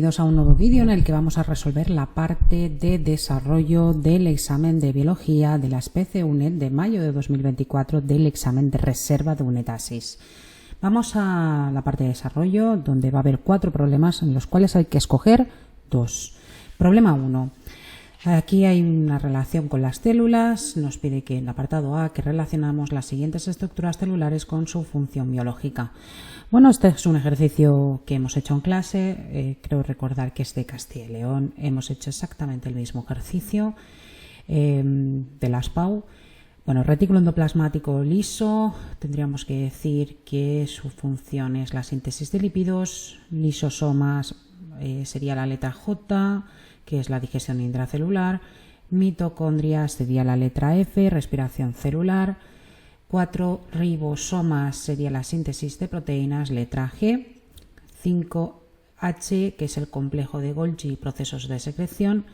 bienvenidos a un nuevo vídeo en el que vamos a resolver la parte de desarrollo del examen de biología de la especie UNED de mayo de 2024 del examen de reserva de UNED ASIS. Vamos a la parte de desarrollo, donde va a haber 4 problemas en los cuales hay que escoger 2. Problema 1. Aquí hay una relación con las células. Nos pide que en el apartado A que relacionamos las siguientes estructuras celulares con su función biológica. Bueno, este es un ejercicio que hemos hecho en clase. Creo recordar que es de Castilla y León. Hemos hecho exactamente el mismo ejercicio de las PAU. Bueno, retículo endoplasmático liso, tendríamos que decir que su función es la síntesis de lípidos. Lisosomas sería la letra J, que es la digestión intracelular. Mitocondrias sería la letra F, respiración celular. 4 ribosomas sería la síntesis de proteínas, letra G. 5H, que es el complejo de Golgi, procesos de secreción.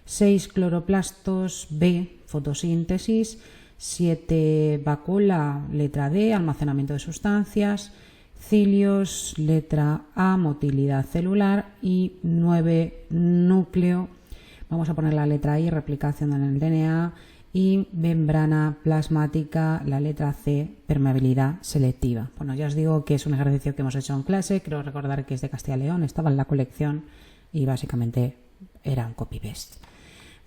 6 cloroplastos, B, fotosíntesis. 7 vacuola, letra D, almacenamiento de sustancias. Cilios, letra A, motilidad celular. Y 9 núcleo, vamos a poner la letra I, replicación en el DNA. Y membrana plasmática, la letra C, permeabilidad selectiva. Bueno, ya os digo que es un ejercicio que hemos hecho en clase. Creo recordar que es de Castilla y León, estaba en la colección y básicamente era un copy-paste.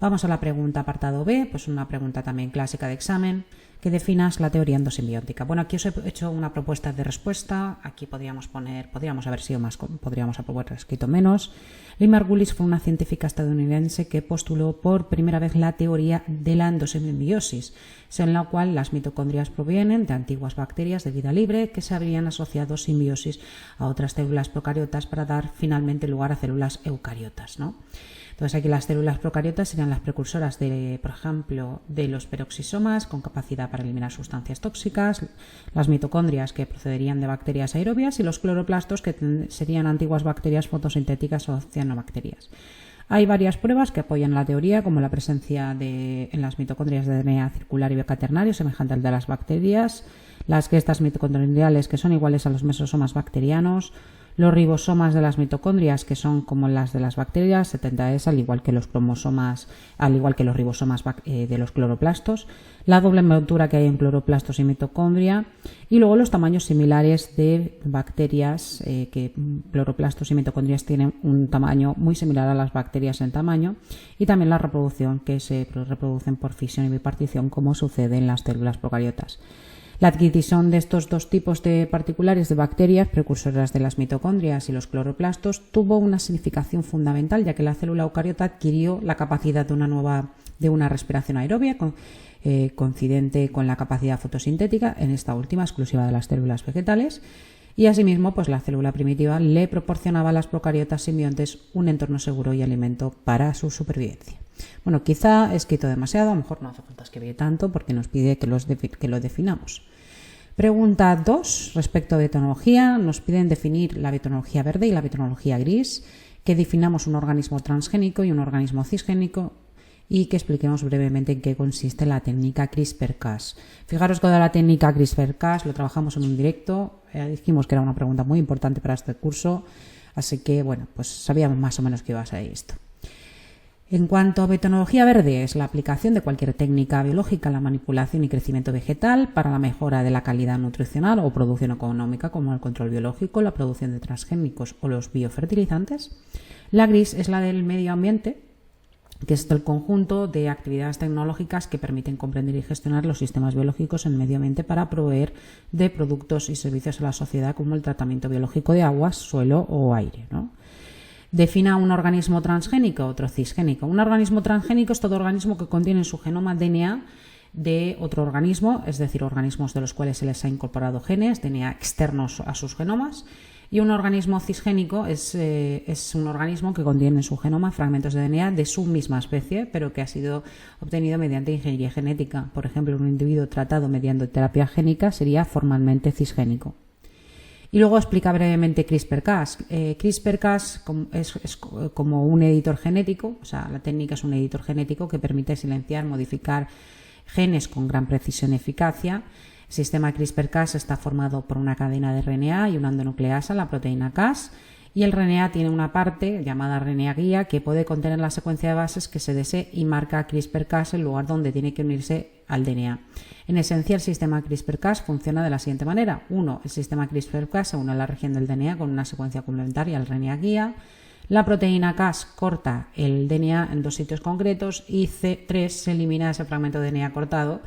Vamos a la pregunta apartado B, pues una pregunta también clásica de examen, que definas la teoría endosimbiótica. Bueno, aquí os he hecho una propuesta de respuesta. Aquí podríamos haber sido más, podríamos haber escrito menos. Lee Margulis fue una científica estadounidense que postuló por primera vez la teoría de la endosimbiosis, según la cual las mitocondrias provienen de antiguas bacterias de vida libre que se habrían asociado simbiosis a otras células procariotas para dar finalmente lugar a células eucariotas, ¿no? Entonces aquí las células procariotas serían las precursoras de, por ejemplo, de los peroxisomas con capacidad para eliminar sustancias tóxicas, las mitocondrias que procederían de bacterias aerobias y los cloroplastos que serían antiguas bacterias fotosintéticas o cianobacterias. Hay varias pruebas que apoyan la teoría, como la presencia en las mitocondrias de DNA circular y bicaternario semejante al de las bacterias, las crestas mitocondriales que son iguales a los mesosomas bacterianos, los ribosomas de las mitocondrias que son como las de las bacterias, 70S, al igual que los cromosomas, al igual que los ribosomas de los cloroplastos, la doble envoltura que hay en cloroplastos y mitocondria, y luego los tamaños similares de bacterias, que cloroplastos y mitocondrias tienen un tamaño muy similar a las bacterias en tamaño, y también la reproducción, que se reproducen por fisión y bipartición como sucede en las células procariotas. La adquisición de estos 2 tipos de particulares de bacterias precursoras de las mitocondrias y los cloroplastos tuvo una significación fundamental, ya que la célula eucariota adquirió la capacidad de una respiración aerobia coincidente con la capacidad fotosintética, en esta última exclusiva de las células vegetales, y asimismo pues la célula primitiva le proporcionaba a las procariotas simbiontes un entorno seguro y alimento para su supervivencia. Bueno, quizá he escrito demasiado, a lo mejor no hace falta escribir tanto porque nos pide que lo definamos. Pregunta 2, respecto a betonología, nos piden definir la betonología verde y la betonología gris, que definamos un organismo transgénico y un organismo cisgénico y que expliquemos brevemente en qué consiste la técnica CRISPR-Cas. Fijaros que la técnica CRISPR-Cas lo trabajamos en un directo, dijimos que era una pregunta muy importante para este curso, así que bueno, pues sabíamos más o menos que iba a ser esto. En cuanto a betonología verde, es la aplicación de cualquier técnica biológica a la manipulación y crecimiento vegetal para la mejora de la calidad nutricional o producción económica, como el control biológico, la producción de transgénicos o los biofertilizantes. La gris es la del medio ambiente, que es el conjunto de actividades tecnológicas que permiten comprender y gestionar los sistemas biológicos en el medio ambiente para proveer de productos y servicios a la sociedad, como el tratamiento biológico de aguas, suelo o aire, ¿no? Defina un organismo transgénico, otro cisgénico. Un organismo transgénico es todo organismo que contiene en su genoma DNA de otro organismo, es decir, organismos de los cuales se les ha incorporado genes, DNA externos a sus genomas. Y un organismo cisgénico es un organismo que contiene en su genoma fragmentos de DNA de su misma especie, pero que ha sido obtenido mediante ingeniería genética. Por ejemplo, un individuo tratado mediante terapia génica sería formalmente cisgénico. Y luego explica brevemente CRISPR-Cas. CRISPR-Cas es como un editor genético, o sea, la técnica es un editor genético que permite silenciar, modificar genes con gran precisión y eficacia. El sistema CRISPR-Cas está formado por una cadena de RNA y una endonucleasa, la proteína Cas, y el RNA tiene una parte llamada RNA guía que puede contener la secuencia de bases que se desee y marca CRISPR-Cas el lugar donde tiene que unirse al DNA. En esencia, el sistema CRISPR-Cas funciona de la siguiente manera. 1. El sistema CRISPR-Cas se une a la región del DNA con una secuencia complementaria al RNA guía. La proteína Cas corta el DNA en 2 sitios concretos y 3. Se elimina ese fragmento de DNA cortado.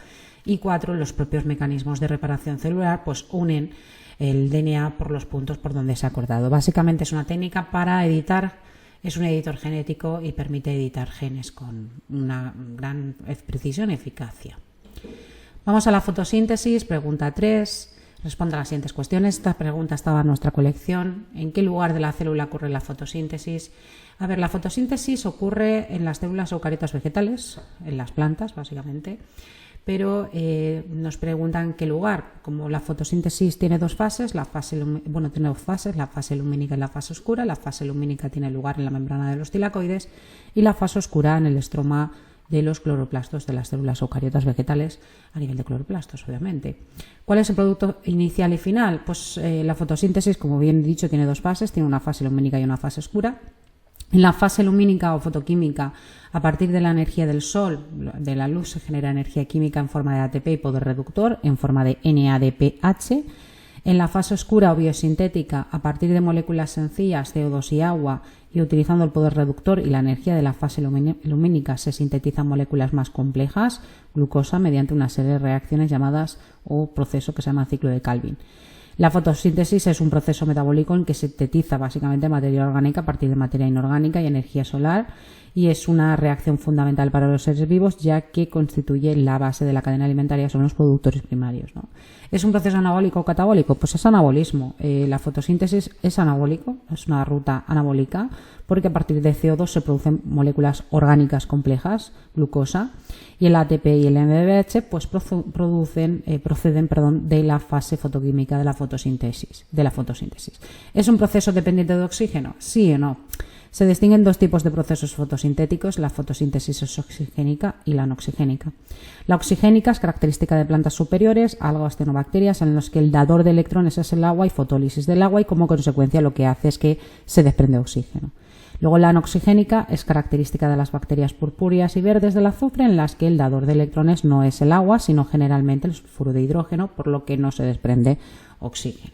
Y 4. Los propios mecanismos de reparación celular pues unen el DNA por los puntos por donde se ha cortado. Básicamente es una técnica para editar, es un editor genético y permite editar genes con una gran precisión y eficacia. Vamos a la fotosíntesis, pregunta 3. Responde a las siguientes cuestiones. Esta pregunta estaba en nuestra colección. ¿En qué lugar de la célula ocurre la fotosíntesis? A ver, la fotosíntesis ocurre en las células eucariotas vegetales, en las plantas básicamente, pero nos preguntan qué lugar. Como la fotosíntesis tiene 2 fases, tiene 2 fases, la fase lumínica y la fase oscura. La fase lumínica tiene lugar en la membrana de los tilacoides y la fase oscura en el estroma de los cloroplastos de las células eucariotas vegetales a nivel de cloroplastos, obviamente. ¿Cuál es el producto inicial y final? Pues la fotosíntesis, como bien he dicho, tiene 2 fases, tiene una fase lumínica y una fase oscura. En la fase lumínica o fotoquímica, a partir de la energía del sol, de la luz, se genera energía química en forma de ATP y poder reductor, en forma de NADPH. En la fase oscura o biosintética, a partir de moléculas sencillas, CO2 y agua, y utilizando el poder reductor y la energía de la fase lumínica, se sintetizan moléculas más complejas, glucosa, mediante una serie de reacciones llamadas o proceso que se llama ciclo de Calvin. La fotosíntesis es un proceso metabólico en que se sintetiza básicamente materia orgánica a partir de materia inorgánica y energía solar, y es una reacción fundamental para los seres vivos, ya que constituye la base de la cadena alimentaria, son los productores primarios, ¿no? ¿Es un proceso anabólico o catabólico? Pues es anabolismo. La fotosíntesis es anabólico, es una ruta anabólica, porque a partir de CO2 se producen moléculas orgánicas complejas, glucosa, y el ATP y el NADPH pues proceden de la fase fotoquímica de la fotosíntesis. ¿Es un proceso dependiente de oxígeno? Sí o no. Se distinguen 2 tipos de procesos fotosintéticos, la fotosíntesis oxigénica y la anoxigénica. La oxigénica es característica de plantas superiores, algas, cianobacterias, en los que el dador de electrones es el agua y fotólisis del agua, y como consecuencia lo que hace es que se desprende oxígeno. Luego la anoxigénica es característica de las bacterias purpúreas y verdes del azufre, en las que el dador de electrones no es el agua, sino generalmente el sulfuro de hidrógeno, por lo que no se desprende oxígeno.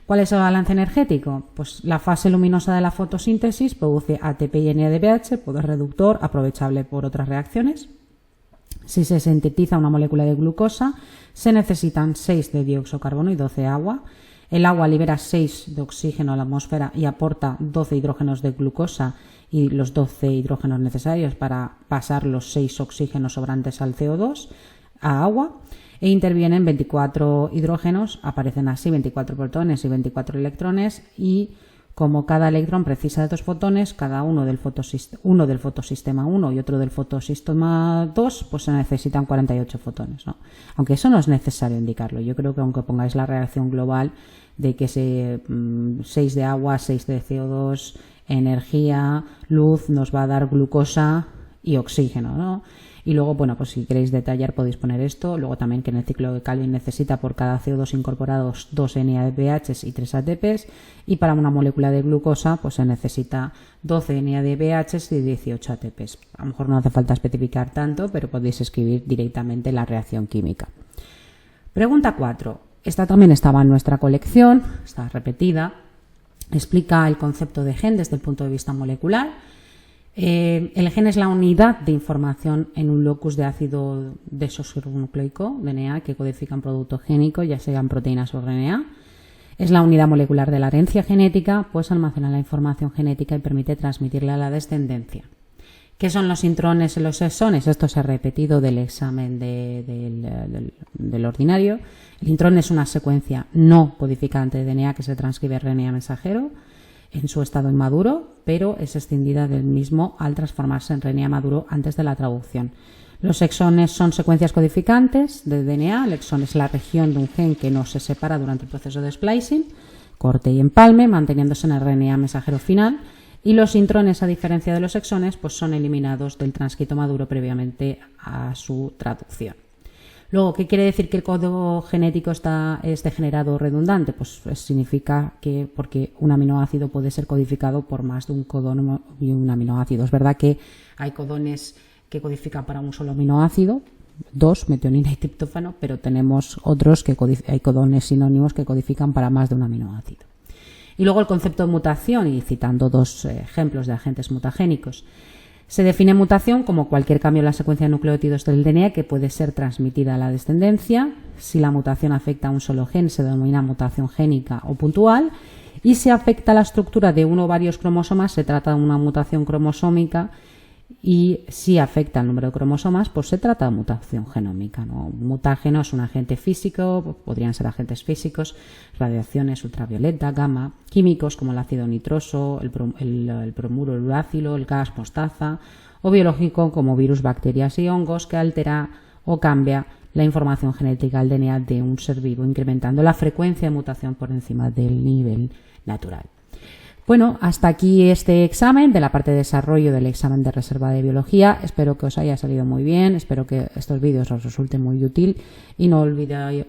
¿Cuál es el balance energético? Pues la fase luminosa de la fotosíntesis produce ATP y NADPH, poder reductor, aprovechable por otras reacciones. Si se sintetiza una molécula de glucosa, se necesitan 6 de dióxido de carbono y 12 de agua. El agua libera 6 de oxígeno a la atmósfera y aporta 12 hidrógenos de glucosa y los 12 hidrógenos necesarios para pasar los 6 oxígenos sobrantes al CO2, a agua. E intervienen 24 hidrógenos, aparecen así 24 protones y 24 electrones, y como cada electrón precisa de 2 fotones, cada uno del fotosistema 1 y otro del fotosistema 2, pues se necesitan 48 fotones, ¿no? Aunque eso no es necesario indicarlo. Yo creo que aunque pongáis la reacción global de que 6 de agua, 6 de CO2, energía, luz, nos va a dar glucosa y oxígeno, ¿no? Y luego, bueno, pues si queréis detallar podéis poner esto. Luego también que en el ciclo de Calvin necesita por cada CO2 incorporados 2 NADPH y 3 ATPs. Y para una molécula de glucosa pues se necesita 12 NADPH y 18 ATPs. A lo mejor no hace falta especificar tanto, pero podéis escribir directamente la reacción química. Pregunta 4. Esta también estaba en nuestra colección, está repetida. Explica el concepto de gen desde el punto de vista molecular. El gen es la unidad de información en un locus de ácido desoxirribonucleico, DNA, que codifica un producto génico, ya sean proteínas o RNA. Es la unidad molecular de la herencia genética, pues almacena la información genética y permite transmitirla a la descendencia. ¿Qué son los intrones y los exones? Esto se ha repetido del examen del ordinario. El intrón es una secuencia no codificante de DNA que se transcribe a RNA mensajero en su estado inmaduro, pero es escindida del mismo al transformarse en RNA maduro antes de la traducción. Los exones son secuencias codificantes de DNA. El exón es la región de un gen que no se separa durante el proceso de splicing, corte y empalme, manteniéndose en el RNA mensajero final. Y los intrones, a diferencia de los exones, pues son eliminados del transcrito maduro previamente a su traducción. Luego, ¿qué quiere decir que el código genético esté generado redundante? Pues significa que porque un aminoácido puede ser codificado por más de un codón y un aminoácido. Es verdad que hay codones que codifican para un solo aminoácido, 2, metionina y triptófano, pero tenemos otros que hay codones sinónimos que codifican para más de un aminoácido. Y luego el concepto de mutación, y citando 2 ejemplos de agentes mutagénicos. Se define mutación como cualquier cambio en la secuencia de nucleótidos del DNA que puede ser transmitida a la descendencia. Si la mutación afecta a un solo gen, se denomina mutación génica o puntual. Y si afecta a la estructura de uno o varios cromosomas, se trata de una mutación cromosómica. Y si afecta al número de cromosomas, pues se trata de mutación genómica, ¿no? Mutágeno es un agente físico, podrían ser agentes físicos, radiaciones ultravioleta, gamma, químicos como el ácido nitroso, el bromuro uracilo, el gas mostaza, o biológico como virus, bacterias y hongos, que altera o cambia la información genética del DNA de un ser vivo, incrementando la frecuencia de mutación por encima del nivel natural. Bueno, hasta aquí este examen de la parte de desarrollo del examen de reserva de biología. Espero que os haya salido muy bien, espero que estos vídeos os resulten muy útil y no olvidéis,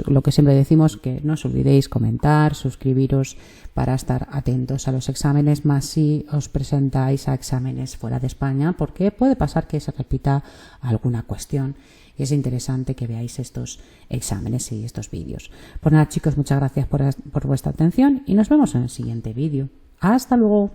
lo que siempre decimos, que no os olvidéis comentar, suscribiros para estar atentos a los exámenes, más si os presentáis a exámenes fuera de España, porque puede pasar que se repita alguna cuestión. Y es interesante que veáis estos exámenes y estos vídeos. Pues nada, chicos, muchas gracias por vuestra atención y nos vemos en el siguiente vídeo. ¡Hasta luego!